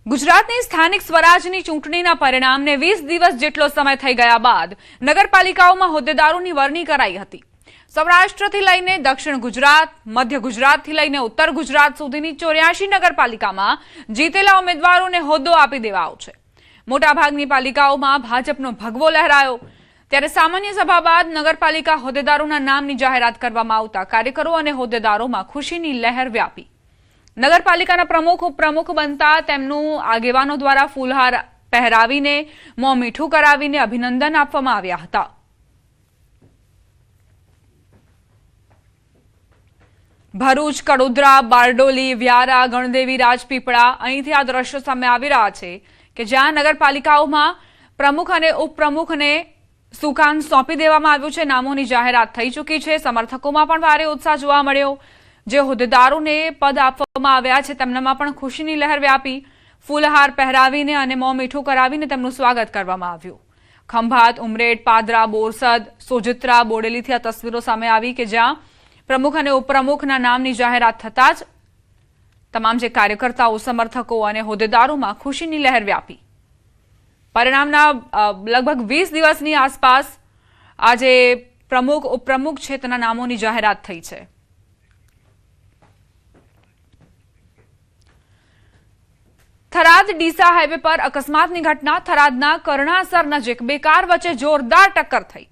ગુજરાતની સ્થાનિક સ્વરાજની ચૂંટણીના પરિણામને 20 દિવસ જેટલો સમય થઈ ગયા બાદ નગરપાલિકાઓમાં હોદ્દેદારોની વરણી કરાઈ હતી। સૌરાષ્ટ્રથી લઈને દક્ષિણ ગુજરાત, મધ્ય ગુજરાતથી લઈને ઉત્તર ગુજરાત સુધીની 84 નગરપાલિકામાં જીતેલા ઉમેદવારોને હોદ્દો આપી દેવાયો છે। મોટાભાગની પાલિકાઓમાં ભાજપનો ભગવો લહેરાયો ત્યારે સામાન્ય સભા બાદ નગરપાલિકા હોદ્દેદારોના નામની જાહેરાત કરવામાં આવતા કાર્યકરો અને હોદ્દેદારોમાં ખુશીની લહેર વ્યાપી। નગરપાલિકાના પ્રમુખ ઉપપ્રમુખ બનતા તેમનું આગેવાનો દ્વારા ફૂલહાર પહેરાવીને મોં મીઠું કરાવીને અભિનંદન આપવામાં આવ્યા હતા। ભરૂચ, કડોદરા, બારડોલી, વ્યારા, ગણદેવી, રાજપીપળા અહીંથી આ દ્રશ્યો સામે આવી રહ્યા છે કે જ્યાં નગરપાલિકાઓમાં પ્રમુખ અને ઉપપ્રમુખને સુકાન સોંપી દેવામાં આવ્યું છે। નામોની જાહેરાત થઈ ચૂકી છે। સમર્થકોમાં પણ ભારે ઉત્સાહ જોવા મળ્યો। જે હોદ્દેદારોને પદ આપવામાં આવ્યા છે તેમનામાં પણ ખુશીની લહેર વ્યાપી। ફૂલહાર પહેરાવીને અને મોં મીઠું કરાવીને તેમનું સ્વાગત કરવામાં આવ્યું। ખંભાત, ઉમરેઠ, પાદરા, બોરસદ, સોજિત્રા, બોડેલીથી આ તસવીરો સામે આવી કે જ્યાં પ્રમુખ અને ઉપપ્રમુખના નામની જાહેરાત થતાં જ તમામ જે કાર્યકર્તાઓ, સમર્થકો અને હોદ્દેદારોમાં ખુશીની લહેર વ્યાપી। પરિણામના લગભગ 20 દિવસની આસપાસ આ જે પ્રમુખ ઉપપ્રમુખ છે તેના નામોની જાહેરાત થઈ છે। થરાદ ડીસા હાઈવે પર અકસ્માતની ઘટના। થરાદના કરણાસર નજીક બે કાર વચ્ચે જોરદાર ટક્કર થઈ।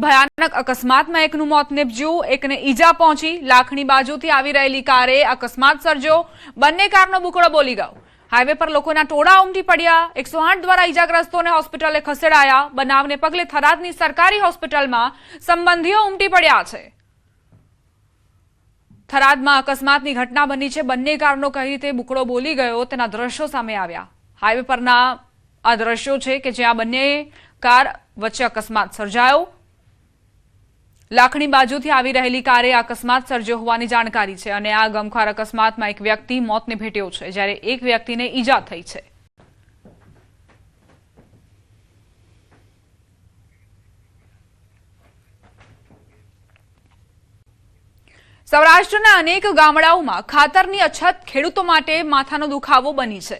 ભયાનક અકસ્માતમાં એકનું મોત નીપજ્યું, એકને ઈજા પહોંચી। લાખણી બાજુથી આવી રહેલી કારે અકસ્માત સર્જ્યો। બંને કારનો બુકડો બોલી ગયો। હાઈવે પર લોકોના ટોળા ઉમટી પડ્યા। 108 દ્વારા ઈજાગ્રસ્તોને હોસ્પિટલે ખસેડાયા। બનાવને પગલે થરાદની સરકારી હોસ્પિટલમાં સંબંધીઓ ઉમટી પડ્યા છે। થરાદમાં અકસ્માતની ઘટના બની છે। બંને કારનો કઈ રીતે બુકડો બોલી ગયો તેના દ્રશ્યો સામે આવ્યા। હાઈવે પરના આ દ્રશ્યો છે કે જ્યાં બંને કાર વચ્ચે અકસ્માત સર્જાયો। લાખણી બાજુથી આવી રહેલી કારે અકસ્માત સર્જ્યો હોવાની જાણકારી છે અને આ ગમખ્વાર અકસ્માતમાં એક વ્યક્તિ મોતને ભેટ્યો છે જ્યારે એક વ્યક્તિને ઈજા થઈ છે। સૌરાષ્ટ્રના અનેક ગામડાઓમાં ખાતરની અછત ખેડૂતો માટે માથાનો દુખાવો બની છે।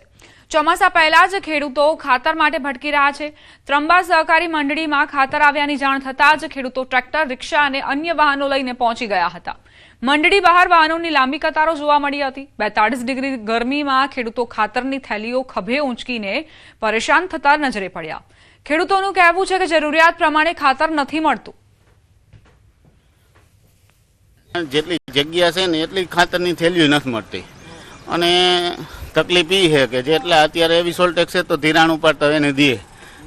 ચોમાસા પહેલા જ ખેડૂતો ખાતર માટે ભટકી રહ્યા છે। ત્રંબા સહકારી મંડળીમાં ખાતર આવ્યાની જાણ થતાં જ ખેડૂતો ટ્રેક્ટર, રિક્ષા અને અન્ય વાહનો લઈને પહોંચી ગયા હતા। મંડળી બહાર વાહનોની લાંબી કતારો જોવા મળી હતી। 42 ડિગ્રી ગરમીમાં ખેડૂતો ખાતરની થેલીઓ ખભે ઊંચકીને પરેશાન થતા નજરે પડ્યા। ખેડૂતોનું કહેવું છે કે જરૂરિયાત પ્રમાણે ખાતર નથી મળતું। જેટલી જગ્યા છે ને એટલી ખાતરની થેલીઓ નથી મળતી અને તકલીફ એ છે કે જેટલા અત્યારે એવી સોલ્ટેક્સ છે તો ધિરાણ ઉપાડતા હોય એને દે,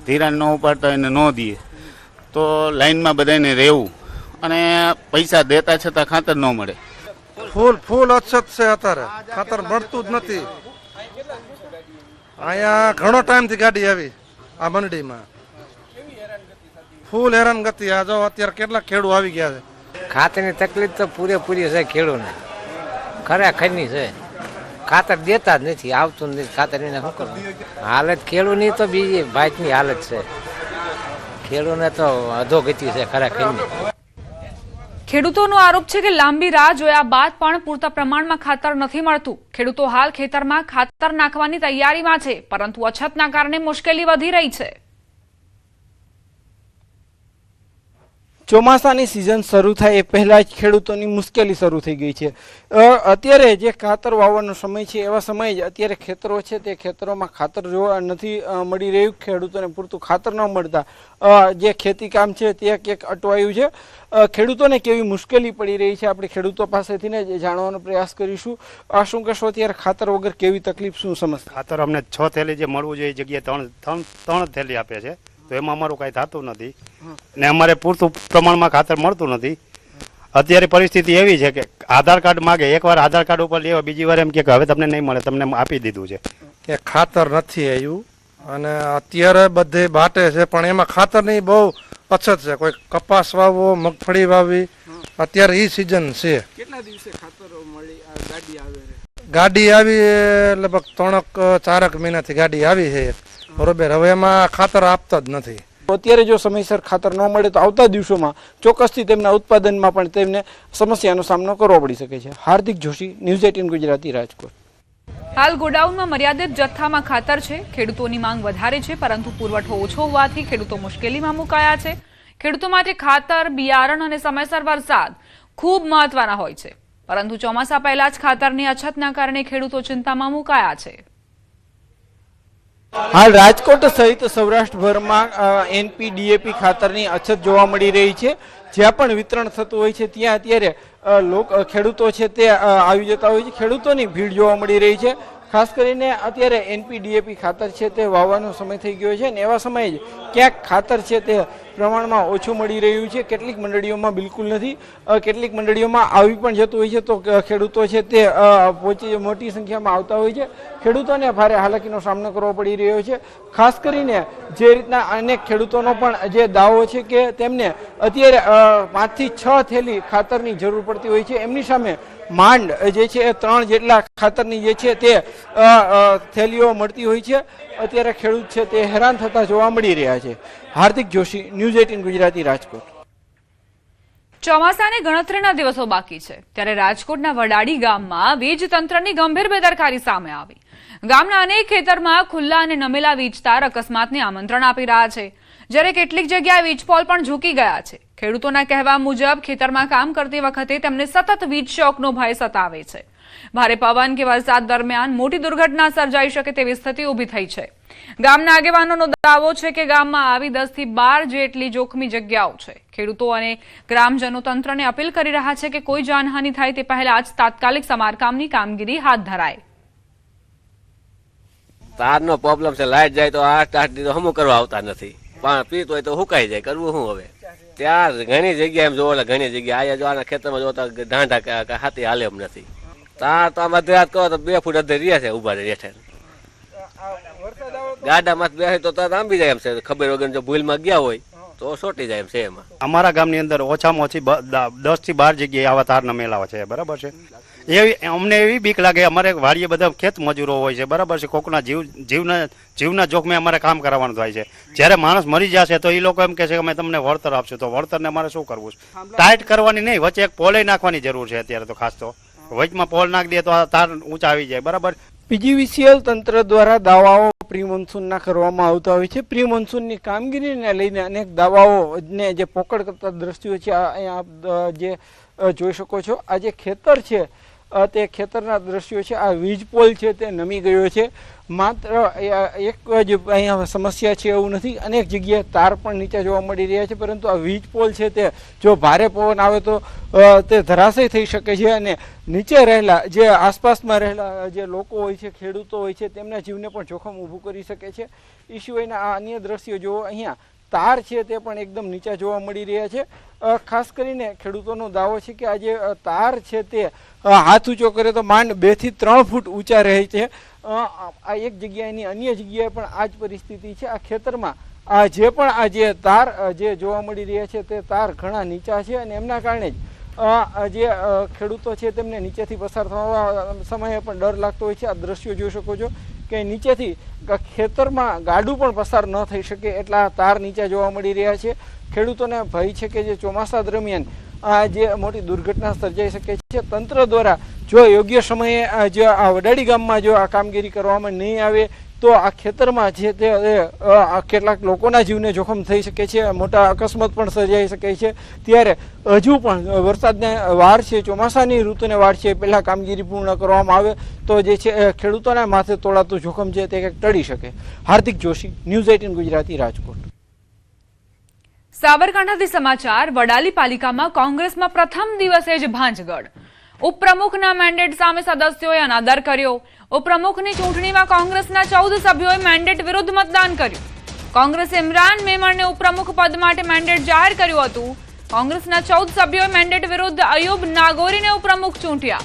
ધિરાણ ન ઉપાડતા હોય એને ન દે તો લાઈનમાં બધાને રહેવું અને પૈસા દેતા છતાં ખાતર ન મળે। ફૂલ અછત છે અત્યારે, ખાતર મળતું જ નથી। અહીંયા ઘણો ટાઈમથી ગાડી આવી આ મંડળીમાં, ફૂલ હેરાનગતિ। આ જો અત્યારે કેટલા ખેડૂત આવી ગયા છે। ખાતરની તકલીફ તો પૂરેપૂરી છે ખેડૂતને, ખરેખરની છે। ખાતર દેતા જ નથી, આવતું નથી ખાતર એને શું કરવું। હાલત ખેડૂતની તો બીજી ભાતની હાલત છે। ખેડૂતને તો અધોગતિ છે ખરેખરની। ખેડૂતોનો આરોપ છે કે લાંબી રાહ જોયા બાદ પણ પૂરતા પ્રમાણમાં ખાતર નથી મળતું। ખેડૂતો હાલ ખેતરમાં ખાતર નાખવાની તૈયારીમાં છે પરંતુ અછતના કારણે મુશ્કેલી વધી રહી છે। ચોમાસાની સિઝન શરૂ થાય એ પહેલાં જ ખેડૂતોની મુશ્કેલી શરૂ થઈ ગઈ છે। અત્યારે જે ખાતર વાવવાનો સમય છે એવા સમયે જ અત્યારે ખેતરો છે તે ખેતરોમાં ખાતર જોવા નથી મળી રહ્યું। ખેડૂતોને પૂરતું ખાતર ન મળતા જે ખેતી કામ છે તે ક્યાંક અટવાયું છે। ખેડૂતોને કેવી મુશ્કેલી પડી રહી છે આપણે ખેડૂતો પાસેથી ને જાણવાનો પ્રયાસ કરીશું। આ શું કહેશો, અત્યારે ખાતર વગર કેવી તકલીફ, શું સમસ્યા? ખાતર અમને 6 થેલી જે મળવું જોઈએ એ જગ્યાએ ત્રણ થેલી આપે છે તો એમાં અમારું કાંઈ થતું નથી ને અમારે પૂરતું પ્રમાણમાં ખાતર મળતું નથી। અત્યારે પરિસ્થિતિ એવી છે કે આધાર કાર્ડ માગે, એકવાર આધાર કાર્ડ ઉપર લેવા, બીજી વાર એમ કે હવે તમને નહીં મળે, તમને આપી દીધું છે કે ખાતર નથી આવ્યું અને અત્યારે બધે બાટે છે પણ એમાં ખાતરની બહુ અછત છે। કોઈ કપાસ વાવવો, મગફળી વાવવી, અત્યારે એ સિઝન છે। કેટલા દિવસે ખાતર મળી ગાડી આવે? ગાડી આવી લગભગ 3-4 મહિનાથી ગાડી આવી છે બરોબર। હવે એમાં ખાતર આપતા જ નથી। અત્યારે જો સમયસર ખાતર ન મળે તો આવતા દિવસોમાં ચોક્કસથી તેમના ઉત્પાદનમાં પણ તેમને સમસ્યાનો સામનો કરવો પડી શકે છે। હાર્દિક જોશી, ન્યૂઝ 18 ગુજરાતી, રાજકોટ। હાલ ગોડાઉનમાં મર્યાદિત જથ્થામાં ખાતર છે. ખેડૂતોની માંગ વધારે છે, પરંતુ પુરવઠો ઓછો હોવાથી ખેડૂતો મુશ્કેલીમાં મુકાયા છે. ખેડૂતો માટે ખાતર, બિયારણ અને સમયસર વરસાદ ખૂબ મહત્વના હોય છે, પરંતુ ચોમાસા પહેલા જ ખાતરની અછતના કારણે ખેડૂતો ચિંતામાં મુકાયા છે. હાલ રાજકોટ સહિત સૌરાષ્ટ્રભરમાં એનપી ડીએપી ખાતરની અછત જોવા મળી રહી છે. જ્યાં પણ વિતરણ થતું હોય છે ત્યાં અત્યારે ખેડૂતો છે તે આવી જતા હોય છે. ખેડૂતોની ભીડ જોવા મળી રહી છે. ખાસ કરીને અત્યારે એનપી ડીએપી ખાતર છે તે વાવવાનો સમય થઈ ગયો છે, અને એવા સમયે જ ક્યાંક ખાતર છે તે પ્રમાણમાં ઓછું મળી રહ્યું છે. કેટલીક મંડળીઓમાં બિલકુલ નથી, કેટલીક મંડળીઓમાં આવી પણ જતું હોય છે, તો ખેડૂતો છે તે મોટી સંખ્યામાં આવતા હોય છે. ખેડૂતોને ભારે હાલાકીનો સામનો કરવો પડી રહ્યો છે. ખાસ કરીને જે રીતના અનેક ખેડૂતોનો પણ જે દાવો છે કે તેમને અત્યારે 5 થી 6 થેલી ખાતરની જરૂર પડતી હોય છે, એમની સામે માંડ જે છે એ 3 જેટલા ખાતરની જે છે તે થેલીઓ મળતી હોય છે. અત્યારે ખેડૂત છે તે હેરાન થતા જોવા મળી રહ્યા છે. હાર્દિક જોશી, ન્યૂઝ 18 ગુજરાતી, રાજકોટ. ચોમાસાને ગણતરીના દિવસો બાકી છે, ત્યારે રાજકોટના વડાડી ગામમાં વીજ તંત્રની ગંભીર બેદરકારી સામે આવી. ગામના અનેક ખેતરમાં ખુલ્લા અને નમેલા વીજ તાર અકસ્માતને આમંત્રણ આપી રહ્યા છે, જ્યારે કેટલીક જગ્યાએ વીજપોલ પણ ઝૂકી ગયા છે. ખેડૂતોના કહેવા મુજબ ખેતરમાં કામ કરતી વખતે તેમને સતત વીજ શોકનો ભય સતાવે છે. ભારે પવન કે વરસાદ દરમિયાન મોટી દુર્ઘટના સર્જાઈ શકે તેવી સ્થિતિ ઊભી થઈ છે. ગામના આગેવાનોનો દાવો છે કે ગામમાં આવી 10 થી 12 જેટલી જોખમી જગ્યાઓ છે. ખેડૂતો અને ગ્રામજનો તંત્રને અપીલ કરી રહ્યા છે કે કોઈ જાનહાનિ થાય તે પહેલા જ તાત્કાલિક સમારકામની કામગીરી હાથ ધરાય. તારનો પ્રોબ્લેમ છે, લાઈટ જાય તો 8 દિવસ હમું કરવા આવતા નથી, પાણી પીત હોય તો હુકાઈ જાય, કરવું શું હવે? ત્યાં ઘણી જગ્યાએ એમ જોવા, ઘણી જગ્યાએ આયા જો આના ખેતરમાં જોતા ઢાંઢા હાથી હાલે એમ નથી. તાર તો આમ અધરાત કરો તો 2 ફૂટ અધર રહ્યા છે ઉભા રેઠે. ગાડામાં બેસે તો તાર આંબી જાય એમ છે, ખબર વગર જો ભૂલમાં ગયા હોય તો સોટી જાય એમ છે. એમાં અમારા ગામની અંદર ઓછામાં ઓછી 10 થી 12 જગ્યાએ આવા તારના મેલાવા છે, બરાબર છે. અમને એવી બીક લાગે, અમારે વાડીએ બધા ખેત મજૂરો હોય છે, બરાબર છે. કોકના જીવના જોખમે અમારે કામ કરાવવાનું થાય છે. જ્યારે માણસ મરી જશે તો એ લોકો એમ કહે છે કે અમે તમને વળતર આપશું, તો વળતરને અમારે શું કરવું? ટાઈટ કરવાની નહીં, વચ્ચે એક પોલે નાખવાની જરૂર છે અત્યારે તો. ખાસ તો વચમાં પોલ નાખી દે તો તાર ઊંચા આવી જાય, બરાબર. પીજીવીસીએલ તંત્ર દ્વારા દાવાઓ પ્રી મોન્સૂનના કરવામાં આવતા હોય છે. પ્રી મોન્સૂનની કામગીરીને લઈને અનેક દાવાઓને જે પોકળ કરતા દ્રશ્યો છે અહીંયા જે જોઈ શકો છો. આ જે ખેતર છે તે ખેતરના દ્રશ્યો છે. આ વીજ પોલ છે તે નમી ગયો છે. માત્ર એક જ અહીંયા સમસ્યા છે એવું નથી, અનેક જગ્યાએ તાર પણ નીચે જોવા મળી રહ્યા છે, પરંતુ આ વીજ પોલ છે તે જો ભારે પવન આવે તો તે ધરાશય થઈ શકે છે, અને નીચે રહેલા જે આસપાસમાં રહેલા જે લોકો હોય છે, ખેડૂતો હોય છે, તેમના જીવને પણ જોખમ ઊભું કરી શકે છે. એ સિવાયના આ અન્ય દ્રશ્યો જુઓ, અહીંયા તાર છે તે પણ એકદમ નીચા જોવા મળી રહ્યા છે. ખાસ કરીને ખેડૂતોનો દાવો છે કે આ જે તાર છે તે હાથ ઊંચો કરે તો માંડ 2 થી 3 ફૂટ ઊંચા રહે છે. આ એક જગ્યાએની અન્ય જગ્યાએ પણ આ જ પરિસ્થિતિ છે. આ ખેતરમાં આ જે તાર જે જોવા મળી રહ્યા છે તે તાર ઘણા નીચા છે, અને એમના કારણે જ જે ખેડૂતો છે તેમને નીચેથી પસાર થવા સમયે પણ ડર લાગતો હોય છે. આ દ્રશ્યો જોઈ શકો છો કે નીચેથી ખેતરમાં ગાડું પણ પસાર ન થઈ શકે એટલા તાર નીચે જોવા મળી રહ્યા છે. ખેડૂતોને ભય છે કે જે ચોમાસા દરમિયાન જે મોટી દુર્ઘટના સર્જાઈ શકે છે. તંત્ર દ્વારા જો યોગ્ય સમયે જો આ વડાડી ગામમાં જો આ કામગીરી કરવામાં નહીં આવે તો આ ખેતરમાં છે તે કેટલાક લોકોના જીવને જોખમ થઈ શકે છે, મોટા અકસ્માત પણ સર્જાઈ શકે છે. ત્યારે હજુ પણ વરસાદને વાર છે, ચોમાસાની ઋતુને વાર છે, પહેલાં કામગીરી પૂર્ણ કરવામાં આવે તો જે છે ખેડૂતોના માથે તોળાતું જોખમ છે તે કંઈક ટળી શકે. હાર્દિક જોશી, ન્યૂઝ 18 ગુજરાતી, રાજકોટ. સાબરકાંઠાથી સમાચાર. વડાલી પાલિકામાં કોંગ્રેસમાં પ્રથમ દિવસે જ ભાંજગઢ. ઉપપ્રમુખના મેન્ડેટ સામે સદસ્યોએ અનાદર કર્યો. ઉપપ્રમુખની ચૂંટણીમાં કોંગ્રેસના 14 સભ્યોએ મેન્ડેટ વિરુદ્ધ મતદાન કર્યું. કોંગ્રેસે ઇમરાન મેમણને ઉપપ્રમુખ પદ માટે મેન્ડેટ જાહેર કર્યું હતું. કોંગ્રેસના 14 સભ્યોએ મેન્ડેટ વિરુદ્ધ અયુબ નાગોરીને ઉપપ્રમુખ ચૂંટ્યા.